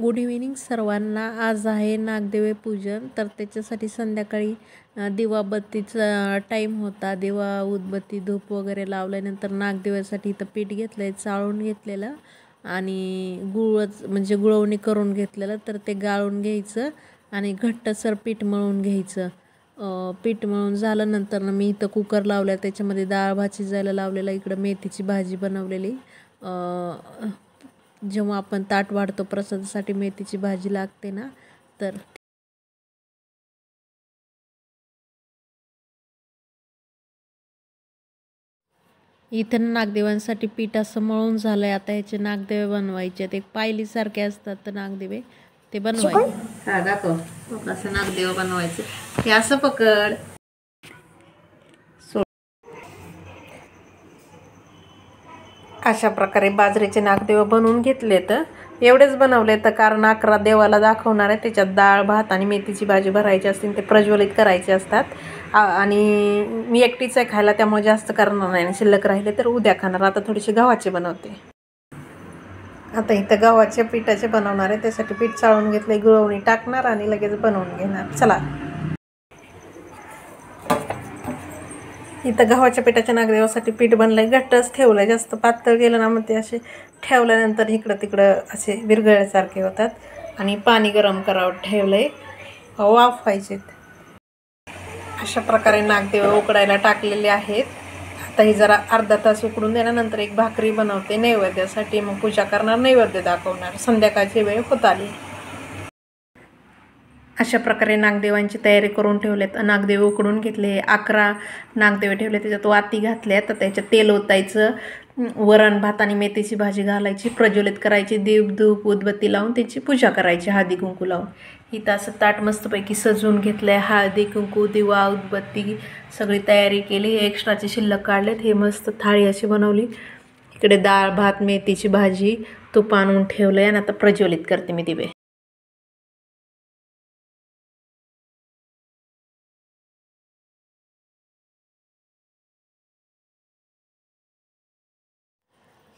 Good evening सर्वांना. आज आहे नागदेवे पूजन. तर त्याच्यासाठी संध्याकाळी दिवाबत्तीचा टाईम होता. दिवा उदबत्ती धूप वगैरे लावल्यानंतर नागदेवासाठी इथं पीठ घेतलं आहे, चाळून घेतलेलं आणि गुळच म्हणजे गुळवणी करून घेतलेलं. तर ते गाळून घ्यायचं आणि घट्टसर पीठ मळून घ्यायचं. पीठ मळून झाल्यानंतर मी इथं कुकर लावला, त्याच्यामध्ये डाळ भात शिजायला लावलेला. इकडं मेथीची भाजी बनवलेली. जेव्हा आपण ताट वाढतो प्रसादासाठी मेथीची भाजी लागते ना, तर इथं नागदेवांसाठी पीठ असं मळून झालंय. आता ह्याचे नागदेवे बनवायचे. ते पायलीसारखे असतात तर नागदेवे ते बनवायचे. हा दाखव कसं नागदेव बनवायचे. हे असं पकड. अशा प्रकारे बाजरीचे नागदेव बनवून घेतले. तर एवढेच बनवले तर कारण 11 देवाला दाखवणार आहे. त्याच्यात डाळ भात आणि मेथीची भाजी भरायची असते, ते प्रज्वलित करायचे असतात. आणि मी एकटीच आहे खायला, त्यामुळे जास्त करणार नाही. शिल्लक राहिले तर उद्या खाणार. आता थोडेसे गव्हाचे बनवते. आता इथं गव्हाच्या पिठाचे बनवणार आहे. त्यासाठी पीठ चाळून घेतले, गुळवणी टाकणार आणि लगेच बनवून घेणार. चला. इथं गव्हाच्या पिठाच्या नागदेवासाठी पीठ बनलंय. घट्टच ठेवलंय, जास्त पातळ गेलं ना मग ते असे ठेवल्यानंतर इकडं तिकडं असे विरघळल्यासारखे होतात. आणि पाणी गरम करावं ठेवलंय, वाफ व्हायचे. अशा प्रकारे नागदेव उकडायला टाकलेले आहेत. आता ही जरा अर्धा तास उकडून देण्यानंतर एक भाकरी बनवते नैवेद्यासाठी. मग पूजा करणार, नैवेद्य दाखवणार. संध्याकाळची वेळ होत आली. अशा प्रकारे नागदेवांची तयारी करून ठेवलेत. नागदेव उकडून घेतले. 11 नागदेव ठेवले. त्याच्यात वाती घातल्या. तर त्याच्यात तेल ओतायचं, वरण भात आणि मेथीची भाजी घालायची, प्रज्वलित करायची, दीप धूप उदबत्ती लावून त्याची पूजा करायची हळदी कुंकू लावून. इथं असं ताट मस्तपैकी सजवून घेतलंय. हळदी कुंकू दिवा उदबत्ती सगळी तयारी केली. एक्स्ट्राचे शिल्लक काढलेत. हे मस्त थाळी अशी बनवली. इकडे डाळ भात मेथीची भाजी तूप आणून ठेवलंय आणि आता प्रज्वलित करते मी दिवे.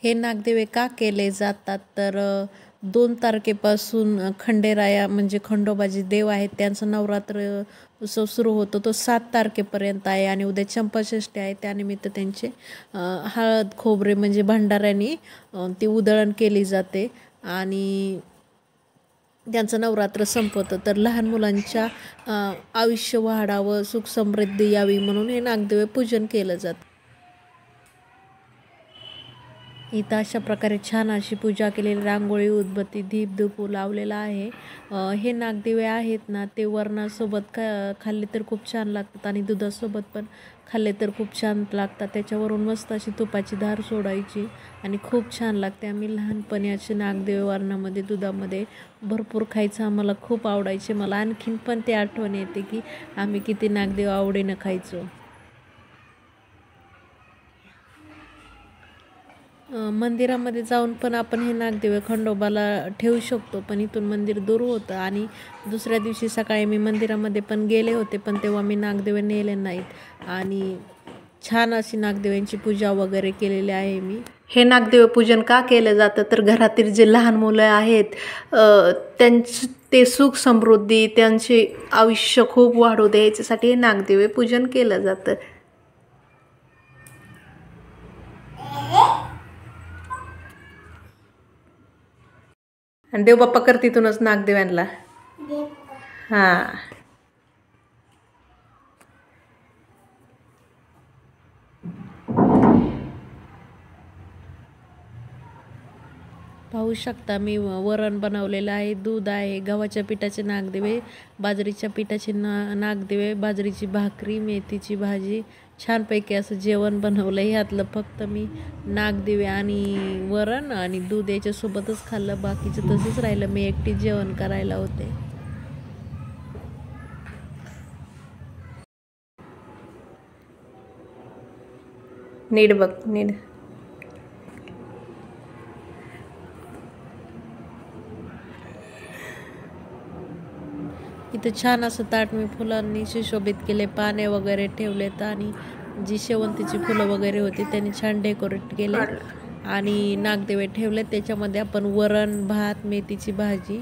हे नागदेवे का केले जातात तर 2 तारखेपासून खंडेराया म्हणजे खंडोबाजी देव आहेत त्यांचं नवरात्र उत्सव सुरू होतो. तो 7 तारखेपर्यंत आहे आणि उद्या चंपाषष्ठी आहे. त्यानिमित्त त्यांचे हळद खोबरे म्हणजे भंडाऱ्याने ती उधळण केली जाते आणि त्यांचं नवरात्र संपवतं. तर लहान मुलांच्या आयुष्य वाढावं, सुख समृद्धी यावी म्हणून हे नागदेवे पूजन केलं जातं. इथं अशा प्रकारे छान अशी पूजा केलेली, रांगोळी उदबत्ती दीप धूप लावलेला आहे. हे नागदेवे आहेत ना, ते वरणासोबत खाल्ले तर खूप छान लागतात आणि दुधासोबत पण खाल्ले तर खूप छान लागतात. त्याच्यावरून मस्त अशी तुपाची धार सोडायची आणि खूप छान लागते. आम्ही लहानपणी असे नागदेवे वरणामध्ये दुधामध्ये भरपूर खायचं, आम्हाला खूप आवडायचे. मला आणखीन पण ते आठवण येते की आम्ही किती नागदेव आवडीनं खायचो. मंदिरामध्ये जाऊन पण आपण हे नागदेव खंडोबाला ठेवू शकतो, पण इथून मंदिर दूर होतं. आणि दुसऱ्या दिवशी सकाळी मी मंदिरामध्ये पण गेले होते, पण तेव्हा मी नागदेव नेले नाहीत. आणि छान अशी नागदेवांची पूजा वगैरे केलेली आहे मी. हे नागदेव पूजन का केलं जातं तर घरातील जे लहान मुलं आहेत त्यांची ते सुख समृद्धी, त्यांचे आयुष्य खूप वाढू दे याच्यासाठी हे नागदेव पूजन केलं जातं. आणि देवबाप्पा कर तिथूनच नागदेवांना. हां, पाहू शकता मी वरण बनवलेलं आहे, दूध आहे, गव्हाच्या पिठाचे नागदेवे, बाजरीच्या पिठाचे नागदेवे, बाजरीची भाकरी, मेथीची भाजी, छानपैकी असं जेवण बनवलं. ह्यातलं फक्त मी नागदेवे आणि वरण आणि दूध याच्यासोबतच खाल्लं, बाकीचं तसंच राहिलं. मी एकटी जेवण करायला होते. नीट बघ, नीट. इथं छान असं ताट मी फुलांनी सुशोभित केले, पाने वगैरे ठेवलेत आणि जी शेवंतीची फुलं वगैरे होती त्यांनी छान डेकोरेट केले. आणि नागदेवे ठेवले. त्याच्यामध्ये आपण वरण भात मेथीची भाजी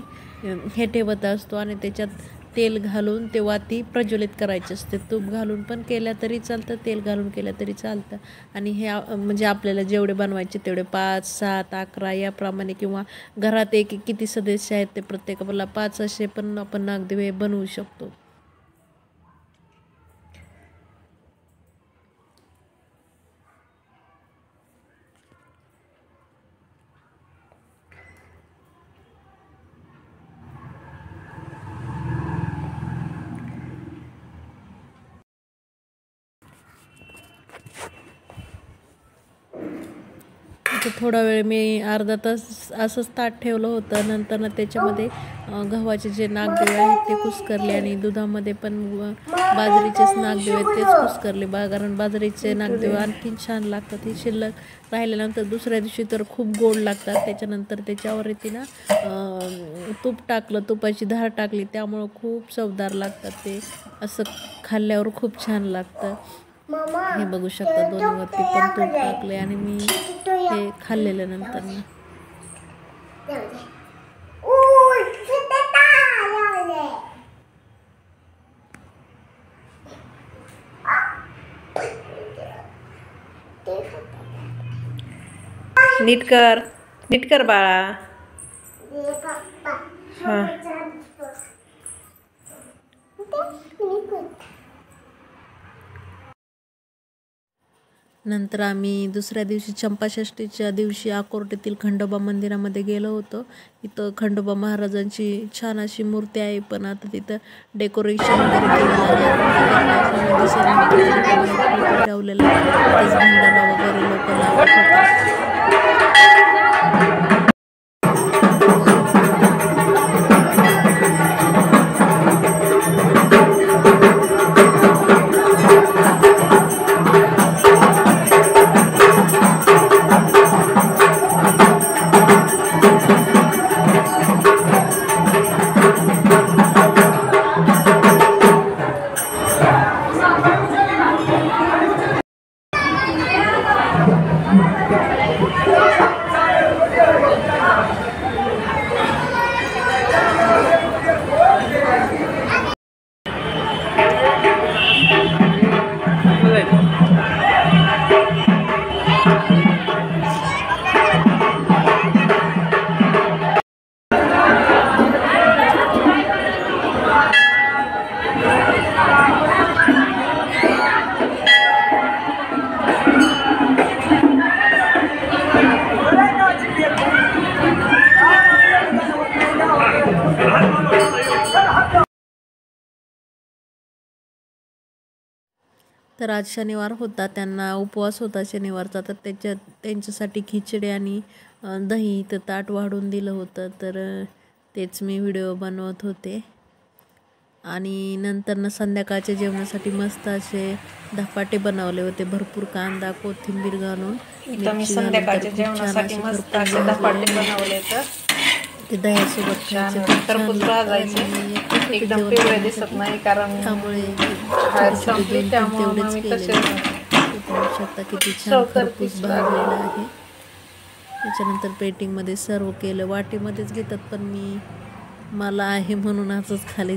हे ठेवत असतो आणि त्याच्यात तेल घालून ते वाती प्रज्वलित करायचे असते. तूप घालून पण केल्या तरी चालतं, तेल घालून केल्या तरी चालतं. आणि हे म्हणजे आपल्याला जेवढे बनवायचे तेवढे 5, 7, 11 याप्रमाणे, किंवा घरात एक किती सदस्य आहेत ते प्रत्येकाला 5 असे पण आपण नागदेवे बनवू शकतो. इथे थोडा वेळ मी अर्धा तास असंच ताट ठेवलं होतं. नंतर त्याच्यामध्ये गव्हाचे जे नागदेवे आहेत ते कुस्करले आणि दुधामध्ये पण बाजरीचेच नागदेवे आहेत तेच कुस्करले. कारण बाजरीचे नागदेवे आणखीन छान लागतात. हे शिल्लक राहिल्यानंतर दुसऱ्या दिवशी तर खूप गोड लागतात. त्याच्यानंतर त्याच्यावर ना तूप टाकलं, तुपाची धार टाकली, त्यामुळं खूप चवदार लागतात. ते असं खाल्ल्यावर खूप छान लागतं. हे बघू शकता दोन्हीवरती पण तूप टाकले आणि मी हे खाल्लेलं नंतर नीट कर बाळा. हां नंतर आम्ही दुसऱ्या दिवशी चंपाषष्ठीच्या दिवशी आकोर्डीतील खंडोबा मंदिरामध्ये गेलो होतो. इथं खंडोबा महाराजांची छान अशी मूर्ती आहे, पण आता तिथं डेकोरेशन वगैरे केलेलं आहे. ठेवलेलं आहे, भंडारा वगैरे लोक लावत होते. तर आज शनिवार होता, त्यांना उपवास होता शनिवारचा. तर त्यांच्यासाठी खिचडी आणि दही तर ताट वाढून दिलं होतं. तर तेच मी व्हिडिओ बनवत होते. आणि नंतर संध्याकाळच्या जेवणासाठी मस्त असे धपाटे बनवले होते, भरपूर कांदा कोथिंबीर घालून. संध्याकाळच्या जेवणासाठी मस्त असे धपाटे बनवले. तर ते दह्यासोबत टरबूज भाजायचे, एकदम पिवळे दिसत नाही कारण त्यामुळे त्यामुळे शकता किती छान खरपूस भाजलेला आहे. त्याच्यानंतर पेटिंगमध्ये सर्व केलं. वाटीमध्येच घेतात, पण मला आहे म्हणून असंच खाली